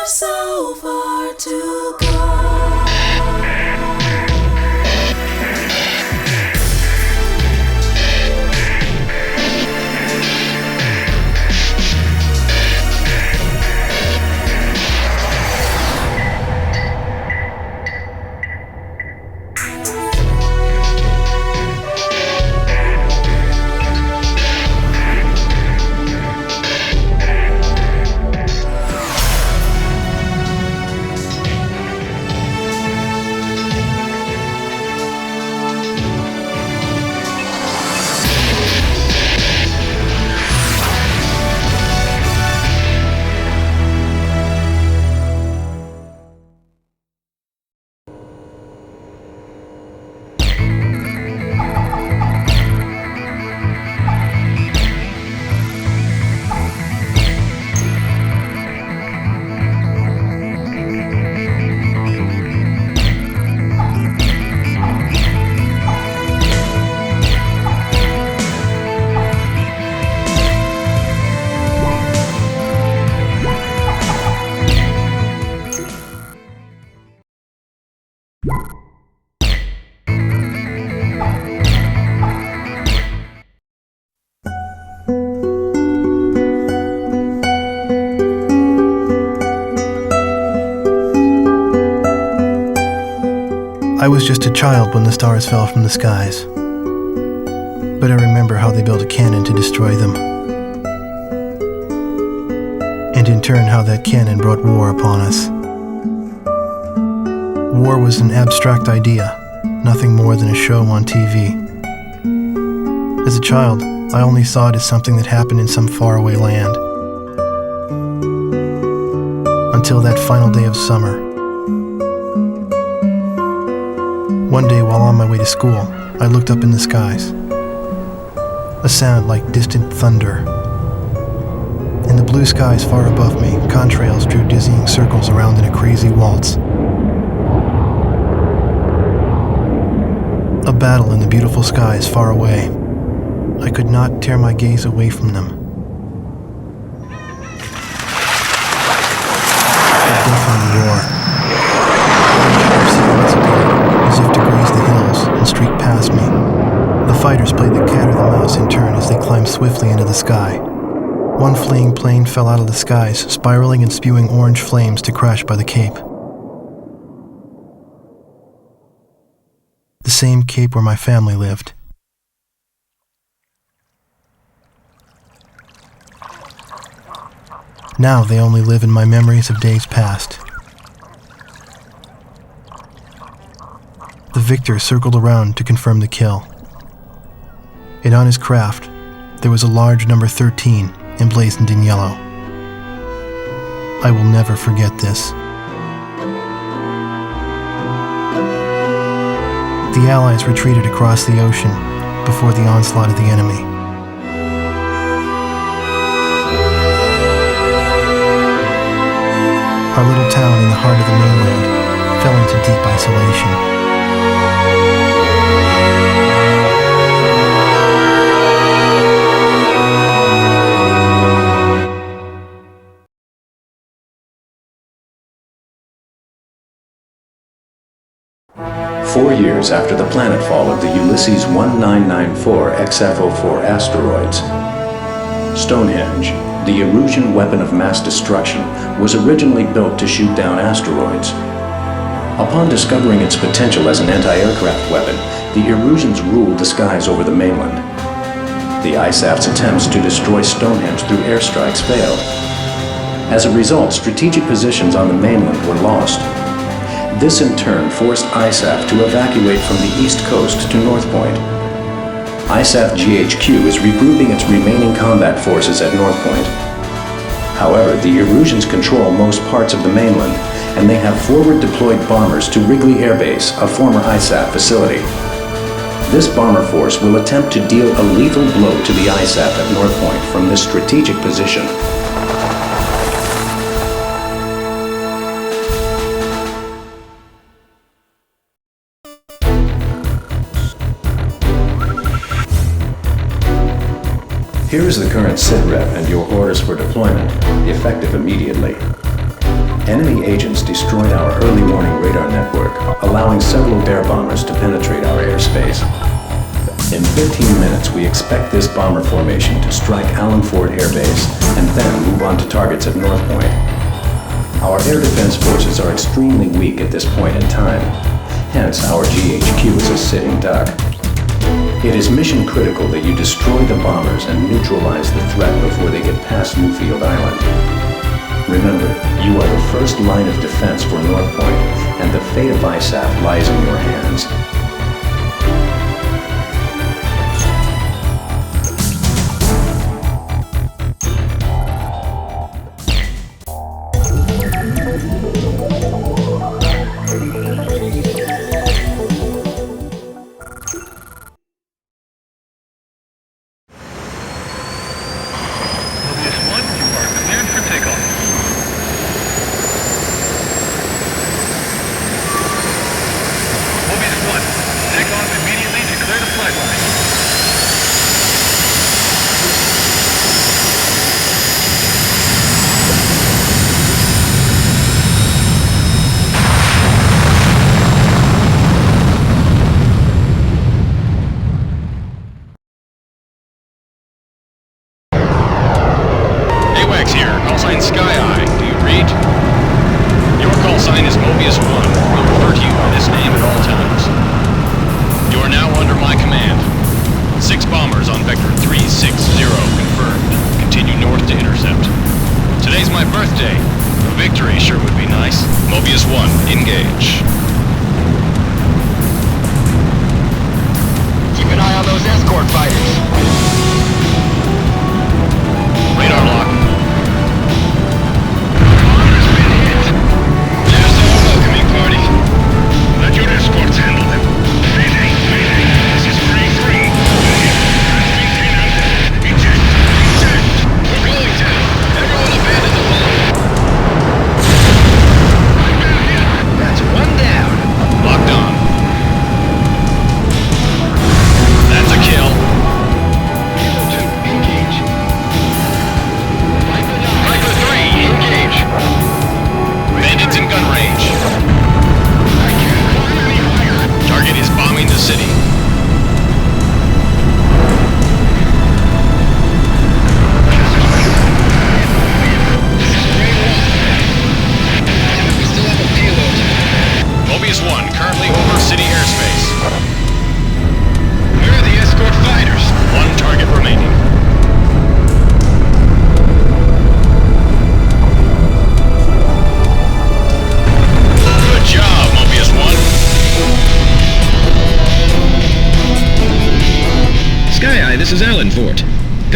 There's so far to go. I was just a child when the stars fell from the skies, but I remember how they built a cannon to destroy them, and in turn how that cannon brought war upon us. War was an abstract idea, nothing more than a show on TV. As a child, I only saw it as something that happened in some faraway land. Until that final day of summer. One day while on my way to school, I looked up in the skies. A sound like distant thunder. In the blue skies far above me, contrails drew dizzying circles around in a crazy waltz. A battle in the beautiful skies far away. I could not tear my gaze away from them. A deafening roar. Silhouettes appeared, as if to graze the hills and streak past me. The fighters played the cat or the mouse in turn as they climbed swiftly into the sky. One fleeing plane fell out of the skies, spiraling and spewing orange flames to crash by the Cape. The same Cape where my family lived. Now they only live in my memories of days past. The victor circled around to confirm the kill. And on his craft, there was a large number 13 emblazoned in yellow. I will never forget this. The Allies retreated across the ocean before the onslaught of the enemy. Our little town in the heart of the mainland fell into deep isolation. Four years after the planetfall of the Ulysses 1994 XF04 asteroids, Stonehenge, the Erusian weapon of mass destruction, was originally built to shoot down asteroids. Upon discovering its potential as an anti-aircraft weapon, the Erusians ruled the skies over the mainland. The ISAF's attempts to destroy Stonehenge through airstrikes failed. As a result, strategic positions on the mainland were lost. This in turn forced ISAF to evacuate from the east coast to North Point. ISAF GHQ is regrouping its remaining combat forces at North Point. However, the Erusians control most parts of the mainland, and they have forward-deployed bombers to Wrigley Air Base, a former ISAF facility. This bomber force will attempt to deal a lethal blow to the ISAF at North Point from this strategic position. Here is the current SITREP and your orders for deployment, effective immediately. Enemy agents destroyed our early warning radar network, allowing several bear bombers to penetrate our airspace. In 15 minutes, we expect this bomber formation to strike Allen Ford Air Base and then move on to targets at North Point. Our air defense forces are extremely weak at this point in time, hence our GHQ is a sitting duck. It is mission critical that you destroy the bombers and neutralize the threat before they get past Newfield Island. Remember, you are the first line of defense for North Point, and the fate of ISAF lies in your hands.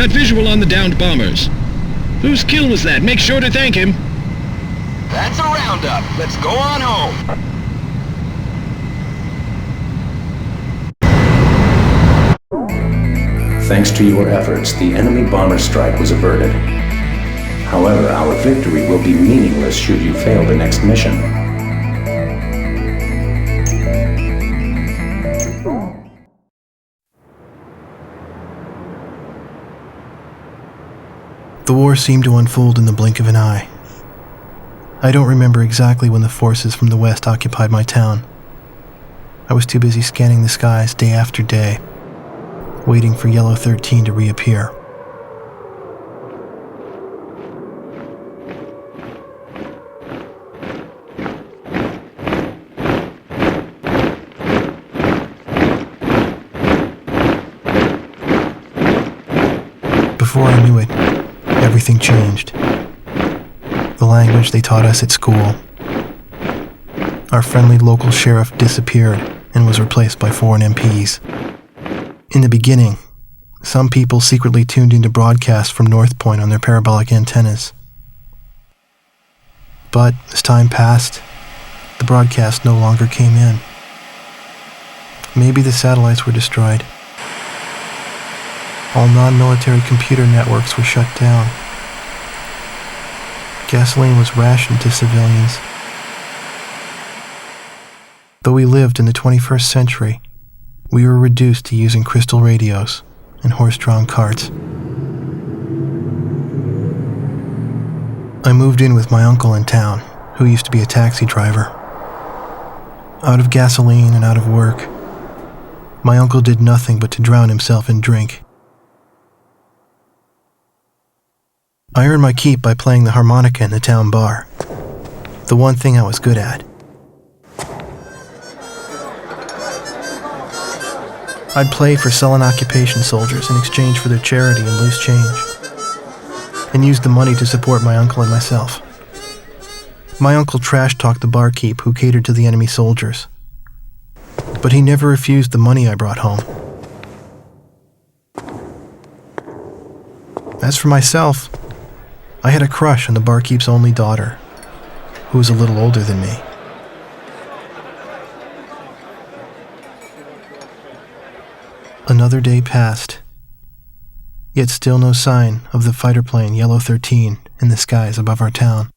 Got visual on the downed bombers. Whose kill was that? Make sure to thank him. That's a roundup. Let's go on home. Thanks to your efforts, the enemy bomber strike was averted. However, our victory will be meaningless should you fail the next mission. The war seemed to unfold in the blink of an eye. I don't remember exactly when the forces from the west occupied my town. I was too busy scanning the skies day after day, waiting for Yellow 13 to reappear. Before I knew it, everything changed. The language they taught us at school. Our friendly local sheriff disappeared and was replaced by foreign MPs. In the beginning, some people secretly tuned into broadcasts from North Point on their parabolic antennas. But as time passed, the broadcast no longer came in. Maybe the satellites were destroyed. All non-military computer networks were shut down. Gasoline was rationed to civilians. Though we lived in the 21st century, we were reduced to using crystal radios and horse-drawn carts. I moved in with my uncle in town, who used to be a taxi driver. Out of gasoline and out of work, my uncle did nothing but to drown himself in drink. I earned my keep by playing the harmonica in the town bar, the one thing I was good at. I'd play for sullen occupation soldiers in exchange for their charity and loose change, and used the money to support my uncle and myself. My uncle trash-talked the barkeep who catered to the enemy soldiers, but he never refused the money I brought home. As for myself, I had a crush on the barkeep's only daughter, who was a little older than me. Another day passed, yet still no sign of the fighter plane Yellow 13 in the skies above our town.